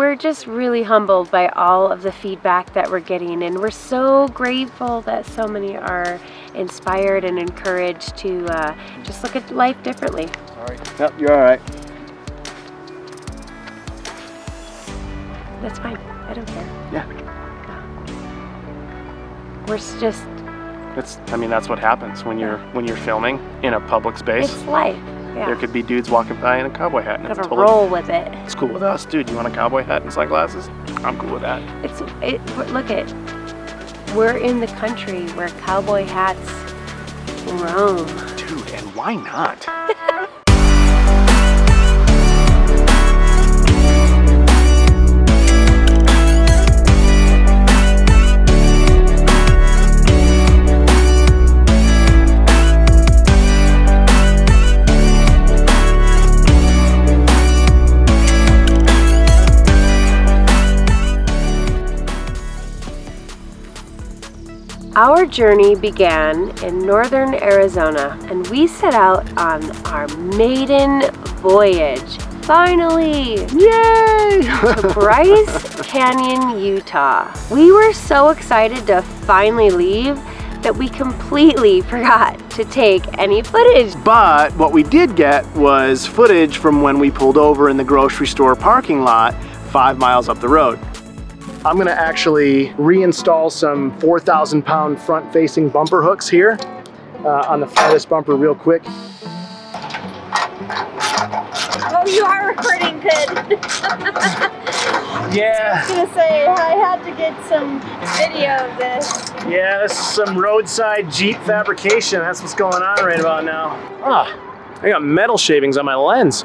we're just really humbled by all of the feedback that we're getting, and we're so grateful that so many are inspired and encouraged to just look at life differently. Sorry. Yep, you're all right. That's fine. I don't care. Yeah. We're just... That's what happens when you're filming in a public space. It's life. Yeah. There could be dudes walking by in a cowboy hat, and it's Gotta roll with it. It's cool with us, dude. You want a cowboy hat and sunglasses? I'm cool with that. Look at, we're in the country where cowboy hats roam. Dude, and why not? Our journey began in northern Arizona, and we set out on our maiden voyage, finally, Yay! to BRYCE Canyon, Utah. We were so excited to finally leave that we completely forgot to take any footage. But what we did get was footage from when we pulled over in the grocery store parking lot 5 miles up the road. I'm gonna actually reinstall some 4,000-pound front-facing bumper hooks here on the front of this bumper real quick. Oh, you are recording good. Yeah. I was gonna say, I had to get some video of this. Yeah, this is some roadside Jeep fabrication. That's what's going on right about now. Ah, I got metal shavings on my lens.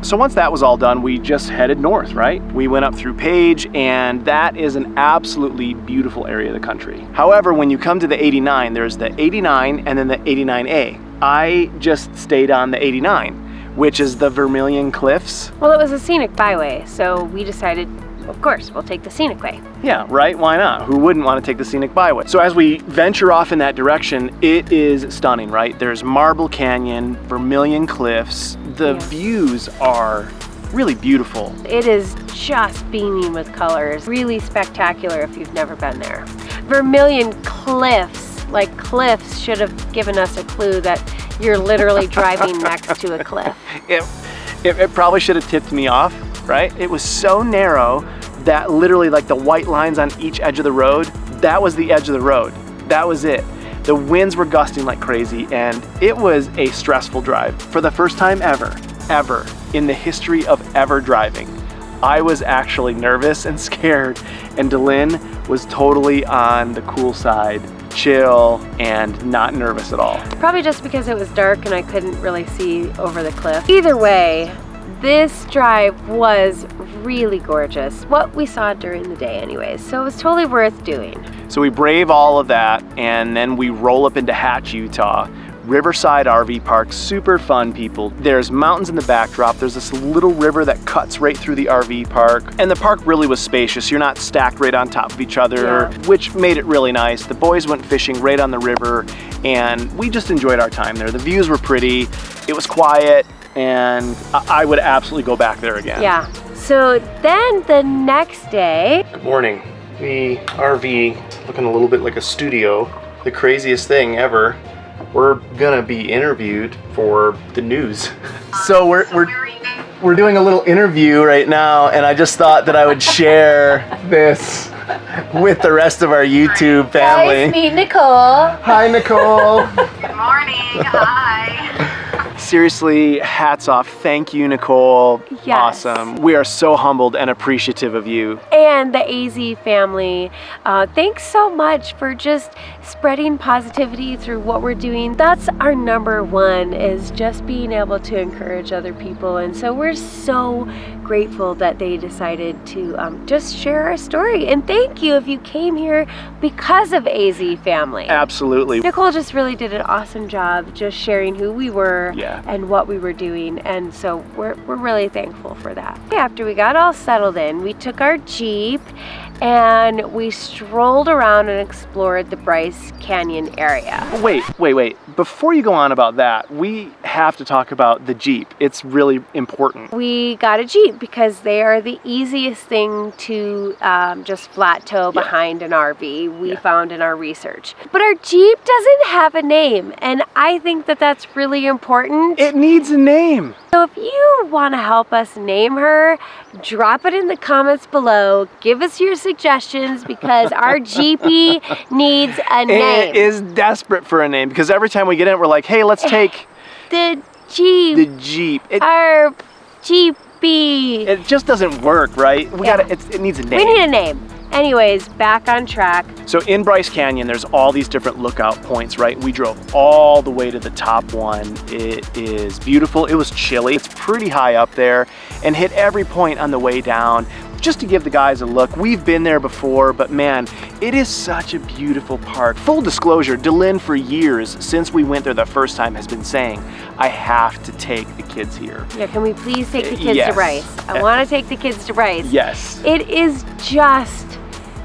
So once that was all done, we just headed north, right? We went up through Page, and that is an absolutely beautiful area of the country. However, when you come to the 89, there's the 89 and then the 89A. I just stayed on the 89, which is the Vermillion Cliffs. Well, it was a scenic byway, so we decided, of course, we'll take the scenic way. Yeah, right? Why not? Who wouldn't want to take the scenic byway? So as we venture off in that direction, it is stunning, right? There's Marble Canyon, Vermillion Cliffs. The views are really beautiful. It is just beaming with colors. Really spectacular if you've never been there. Vermillion Cliffs, like cliffs, should have given us a clue that you're literally driving next to a cliff. It probably should have tipped me off, right? It was so narrow that literally like the white lines on each edge of the road, that was the edge of the road. That was it. The winds were gusting like crazy, and it was a stressful drive. For the first time ever in the history of ever driving, I was actually nervous and scared, and Delyn was totally on the cool side, chill and not nervous at all. Probably just because it was dark and I couldn't really see over the cliff. Either way, this drive was really gorgeous. What we saw during the day anyways, so it was totally worth doing. So we brave all of that, and then we roll up into Hatch, Utah. Riverside RV Park, super fun, people. There's mountains in the backdrop. There's this little river that cuts right through the RV park. And the park really was spacious. You're not stacked right on top of each other, which made it really nice. The boys went fishing right on the river, and we just enjoyed our time there. The views were pretty, it was quiet, and I would absolutely go back there again. Yeah, so then the next day. Good morning. The RV looking a little bit like a studio. The craziest thing ever. We're gonna be interviewed for the news. So we're doing a little interview right now, and I just thought that I would share this with the rest of our YouTube family. Guys, meet Nicole. Hi, Nicole. Good morning. Hi. Seriously, hats off. Thank you, Nicole. Yes. Awesome. We are so humbled and appreciative of you. And the AZ family. Thanks so much for just spreading positivity through what we're doing. That's our number one, is just being able to encourage other people. And so we're so grateful that they decided to just share our story. And thank you if you came here because of AZ family. Absolutely. Nicole just really did an awesome job just sharing who we were and what we were doing, and so we're really thankful for that. After we got all settled in, we took our Jeep and we strolled around and explored the BRYCE Canyon area. Wait. Before you go on about that, we have to talk about the Jeep. It's really important. We got a Jeep because they are the easiest thing to just flat tow behind an RV, we found in our research. But our Jeep doesn't have a name, and I think that that's really important. It needs a name. So if you want to help us name her, drop it in the comments below. Give us your suggestions because our Jeepy needs a name. It is desperate for a name because every time we get in it, we're like, hey, let's take the Jeep. The Jeep. Our Jeepy. It just doesn't work, right? It needs a name. We need a name. Anyways, back on track. So in BRYCE Canyon, there's all these different lookout points, right? We drove all the way to the top one. It is beautiful. It was chilly. It's pretty high up there and hit every point on the way down. Just to give the guys a look, we've been there before, but man, it is such a beautiful park. Full disclosure, Delyn for years, since we went there the first time, has been saying, I have to take the kids here. Yeah, can we please take the kids to BRYCE? I want to take the kids to BRYCE. Yes. It is just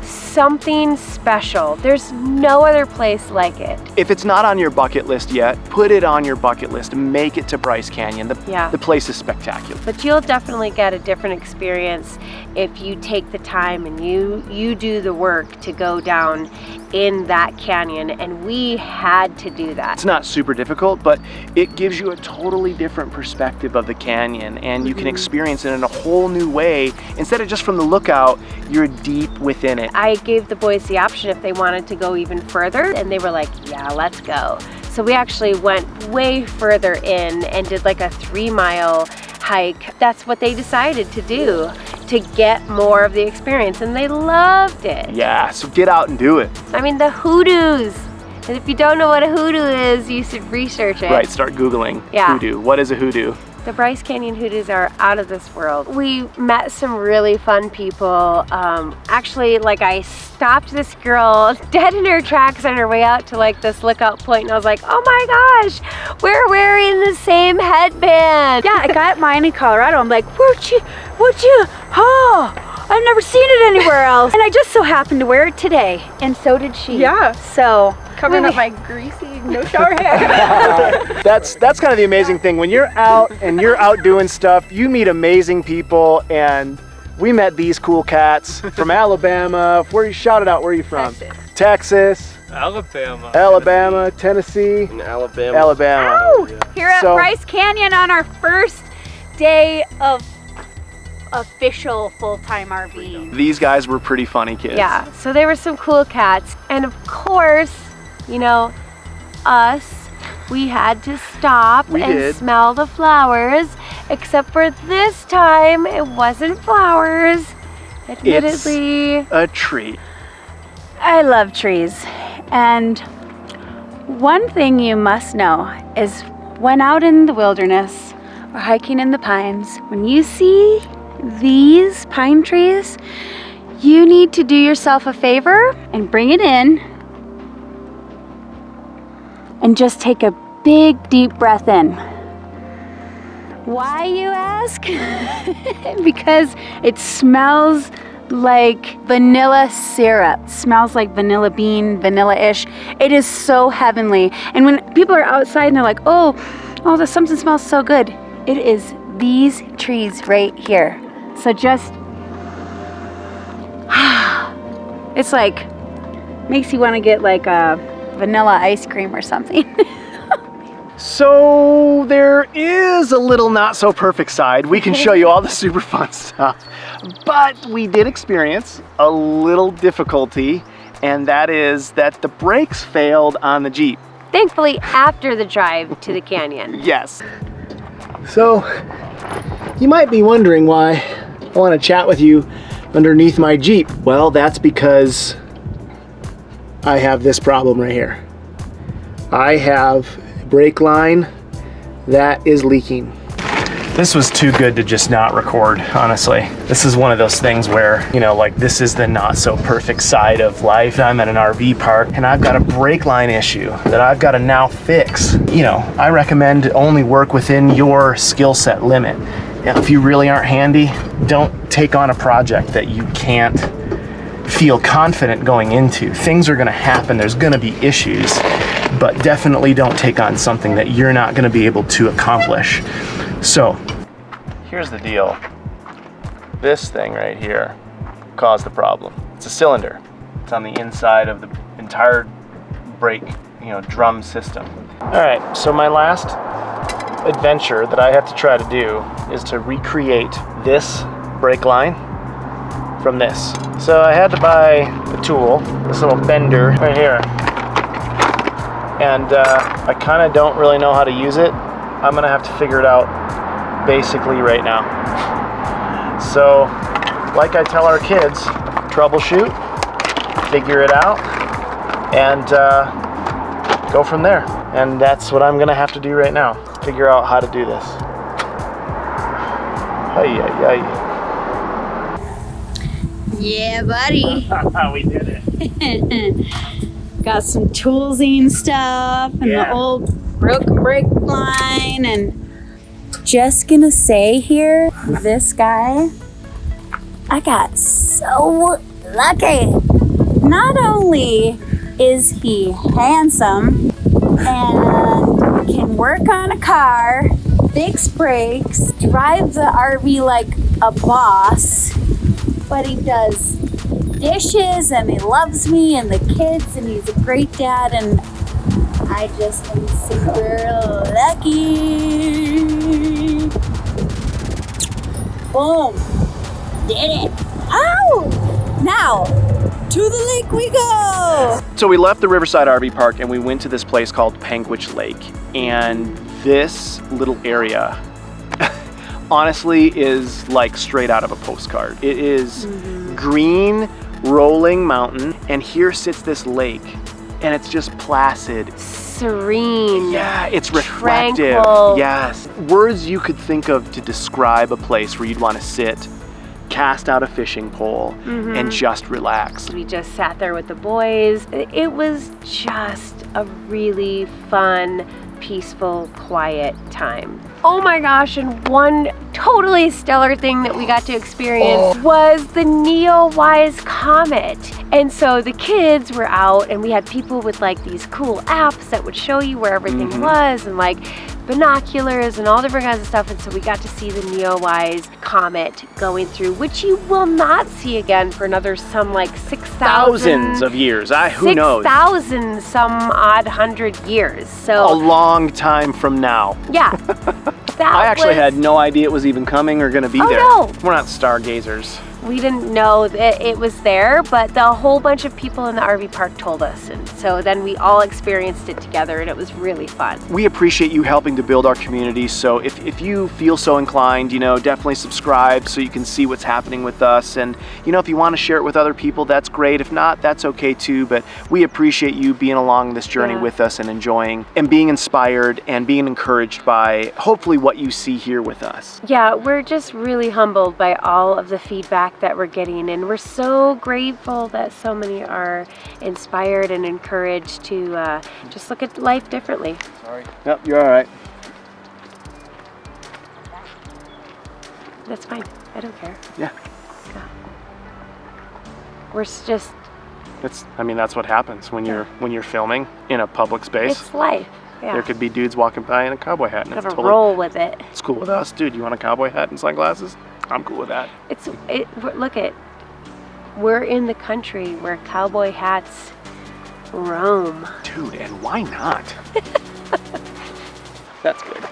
something special. There's no other place like it. If it's not on your bucket list yet, put it on your bucket list. Make it to BRYCE Canyon. The place is spectacular. But you'll definitely get a different experience if you take the time and you do the work to go down in that canyon, and we had to do that. It's not super difficult, but it gives you a totally different perspective of the canyon, and you can experience it in a whole new way. Instead of just from the lookout, you're deep within it. I gave the boys the option if they wanted to go even further, and they were like, yeah, let's go. So we actually went way further in and did like a 3-mile hike. That's what they decided to do to get more of the experience, and they loved it. Yeah, so get out and do it. I mean, the hoodoos. And if you don't know what a hoodoo is, you should research it. Right, start Googling hoodoo. What is a hoodoo? The BRYCE Canyon hoodoos are out of this world. We met some really fun people. Actually, like, I stopped this girl dead in her tracks on her way out to like this lookout point, and I was like, oh my gosh, we're wearing the same headband. Yeah, I got mine in Colorado. I'm like, where'd you, oh, I've never seen it anywhere else. And I just so happened to wear it today, and so did she. Yeah. So, covering up my greasy, no shower hair. That's kind of the amazing thing. When you're out and you're out doing stuff, you meet amazing people, and we met these cool cats from Alabama. Where you shouted out, where are you from? Texas. Alabama, Tennessee. In Alabama. Ow! Here at BRYCE Canyon on our first day of official full-time RV. These guys were pretty funny kids. Yeah, so there were some cool cats. And of course, you know, us, we had to stop and smell the flowers. Except for this time, it wasn't flowers. Admittedly. It's a tree. I love trees. And one thing you must know is when out in the wilderness or hiking in the pines, when you see these pine trees, you need to do yourself a favor and bring it in and just take a big deep breath in. Why, you ask? Because it smells like vanilla syrup. It smells like vanilla bean, vanilla-ish. It is so heavenly. And when people are outside and they're like, oh, something smells so good, it is these trees right here. So just, it's like, makes you want to get like a vanilla ice cream or something. So there is a little not so perfect side. We can show you all the super fun stuff. But we did experience a little difficulty, and that is that the brakes failed on the Jeep. Thankfully, after the drive to the canyon. Yes. So you might be wondering why I want to chat with you underneath my Jeep. Well, that's because I have this problem right here. I have a brake line that is leaking. This was too good to just not record, honestly. This is one of those things where, you know, like, this is the not so perfect side of life. I'm at an RV park and I've got a brake line issue that I've got to now fix. You know, I recommend only work within your skill set limit. If you really aren't handy, don't take on a project that you can't feel confident going into. Things are gonna happen, there's gonna be issues, but definitely don't take on something that you're not gonna be able to accomplish. So, here's the deal. This thing right here caused the problem. It's a cylinder. It's on the inside of the entire brake, drum system. All right, so my last adventure that I have to try to do is to recreate this brake line from this. So I had to buy the tool, this little bender right here. And I kind of don't really know how to use it. I'm gonna have to figure it out basically right now. So, like I tell our kids, troubleshoot, figure it out, and go from there. And that's what I'm gonna have to do right now. Figure out how to do this. Ay, ay, ay. Yeah, buddy. We did it. Got some toolsy and stuff, and the old broken brake line, and just gonna say here, this guy, I got so lucky. Not only is he handsome and can work on a car, fix brakes, drive the RV like a boss, but he does dishes and he loves me and the kids and he's a great dad, and I just am super lucky. Boom. Did it. Oh! Now, to the lake we go! So we left the Riverside RV Park and we went to this place called Panguitch Lake. And this little area, honestly, is like straight out of a postcard. It is green, rolling mountain, and here sits this lake, and it's just placid. Serene. Yeah, it's reflective. Tranquil. Yes. Words you could think of to describe a place where you'd want to sit, cast out a fishing pole, and just relax. We just sat there with the boys. It was just a really fun, peaceful, quiet time. Oh my gosh, and one totally stellar thing that we got to experience was the Neowise Comet. And so the kids were out and we had people with like these cool apps that would show you where everything was, and like binoculars and all different kinds of stuff. And so we got to see the Neowise Comet going through, which you will not see again for another some like 6,000. Thousands of years. Who knows? 6,000 some odd 100 years. So a long time from now. yeah. I actually had no idea it was even coming or going to be there. No. We're not stargazers. We didn't know that it was there, but the whole bunch of people in the RV park told us, and so then we all experienced it together, and it was really fun. We appreciate you helping to build our community, so if you feel so inclined, definitely subscribe so you can see what's happening with us, and if you want to share it with other people, that's great. If not, that's okay too, but we appreciate you being along this journey with us and enjoying and being inspired and being encouraged by hopefully what you see here with us. Yeah, we're just really humbled by all of the feedback that we're getting, and we're so grateful that so many are inspired and encouraged to just look at life differently. Sorry. Yep, you're all right. That's fine. I don't care. Yeah. We're just... That's what happens when you're filming in a public space. It's life. Yeah. There could be dudes walking by in a cowboy hat, and it's Gotta totally roll with it. It's cool with us, dude. You want a cowboy hat and sunglasses? I'm cool with that. We're in the country where cowboy hats roam. Dude, and why not? That's good.